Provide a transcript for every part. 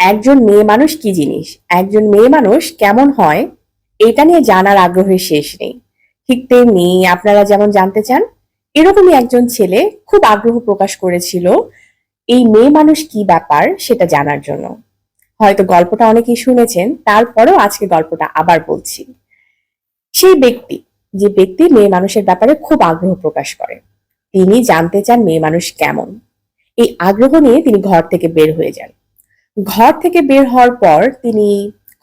একজন মেয়ে মানুষ কি জিনিস, একজন মেয়ে মানুষ কেমন হয়, এটা নিয়ে জানার আগ্রহের শেষ নেই। ঠিক তেমনি আপনারা যেমন জানতে চান, এরকমই একজন ছেলে খুব আগ্রহ প্রকাশ করেছিল এই মেয়ে মানুষ কি ব্যাপার সেটা জানার জন্য। হয়তো গল্পটা অনেকেই শুনেছেন, তারপরেও আজকে গল্পটা আবার বলছি। সেই ব্যক্তি, যে ব্যক্তি মেয়ে মানুষের ব্যাপারে খুব আগ্রহ প্রকাশ করে, তিনি জানতে চান মেয়ে মানুষ কেমন। এই আগ্রহ নিয়ে তিনি ঘর থেকে বের হয়ে যান। ঘর থেকে বের হওয়ার পর তিনি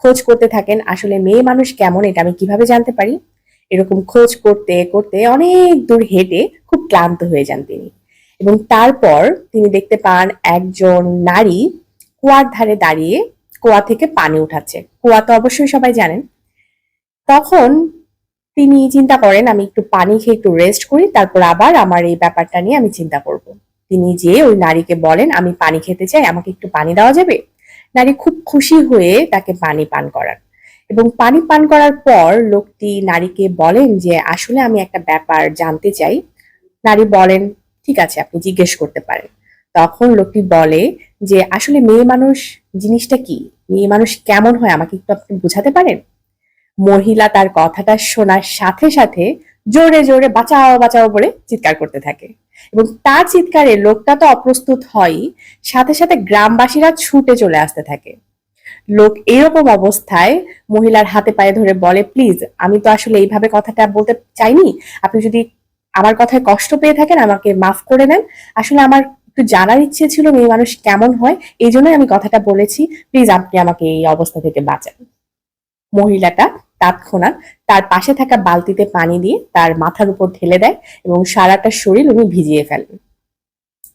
খোঁজ করতে থাকেন, আসলে মেয়ে মানুষ কেমন এটা আমি কিভাবে জানতে পারি। এরকম খোঁজ করতে করতে অনেক দূর হেঁটে খুব ক্লান্ত হয়ে যান তিনি। এবং তারপর তিনি দেখতে পান একজন নারী কুয়ার ধারে দাঁড়িয়ে কুয়া থেকে পানি উঠাচ্ছে। কুয়া তো অবশ্যই সবাই জানেন। তখন তিনি চিন্তা করেন, আমি একটু পানি খেয়ে একটু রেস্ট করি, তারপর আবার আমার এই ব্যাপারটা নিয়ে আমি চিন্তা করব। তিনি যেয়ে ওই নারীকে বলেন, আমি পানি খেতে চাই, আমাকে একটু পানি দেওয়া যাবে? নারী খুব খুশি হয়ে তাকে পানি পান করান। এবং পানি পান করার পর লোকটি নারীকে বলেন যে আসলে আমি একটা ব্যাপার জানতে চাই। নারী বলেন, ঠিক আছে, আপনি জিজ্ঞেস করতে পারেন। তখন লোকটি বলে যে আসলে মেয়ে মানুষ জিনিসটা কি, মেয়ে মানুষ কেমন হয় আমাকে একটু আপনি বুঝাতে পারেন? মহিলা তার কথাটা শোনার সাথে সাথে জোরে জোরে বাঁচাও বাঁচাও বলে চিৎকার করতে থাকে। এবং তার চিৎকারে লোকটা তো অপ্রস্তুত হয়ই, সাথে সাথে গ্রামবাসীরা ছুটে চলে আসতে থাকে। লোক এরকম অবস্থায় মহিলার হাতে পায়ে ধরে বলে, প্লিজ, আমি তো আসলে এইভাবে কথাটা বলতে চাইনি, আপনি যদি আমার কথায় কষ্ট পেয়ে থাকেন আমাকে মাফ করে দেন। আসলে আমার একটু জানার ইচ্ছে ছিল মেয়ে মানুষ কেমন হয়, এই জন্যই আমি কথাটা বলেছি, প্লিজ আপনি আমাকে এই অবস্থা থেকে বাঁচান। মহিলাটা তৎক্ষণাৎ তার পাশে থাকা বালতিতে পানি দিয়ে তার মাথার উপর ঢেলে দেয় এবং সারাটা শরীর উনি ভিজিয়ে ফেলেন।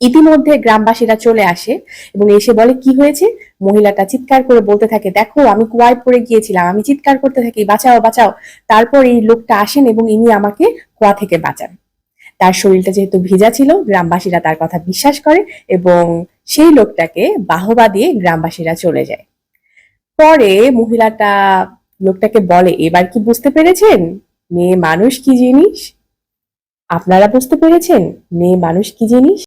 ইতিমধ্যে গ্রামবাসীরা চলে আসে এবং এসে বলে, কি হয়েছে? মহিলাটা চিৎকার করে বলতে থাকে, দেখো আমি কুয়ায় পড়ে গিয়েছিলাম, আমি চিৎকার করতে থাকি, বাঁচাও বাঁচাও। তারপর এই লোকটা আসেন এবং ইনি আমাকে কুয়া থেকে বাঁচান। তার শরীরটা যেহেতু ভিজা ছিল, গ্রামবাসীরা তার কথা বিশ্বাস করে এবং সেই লোকটাকে বাহবা দিয়ে গ্রামবাসীরা চলে যায়। পরে মহিলাটা লোকটাকে বলে, এবার কি বুঝতে পেরেছেন মেয়ে মানুষ কি জিনিস? আপনারা বুঝতে পেরেছেন মেয়ে মানুষ কি জিনিস?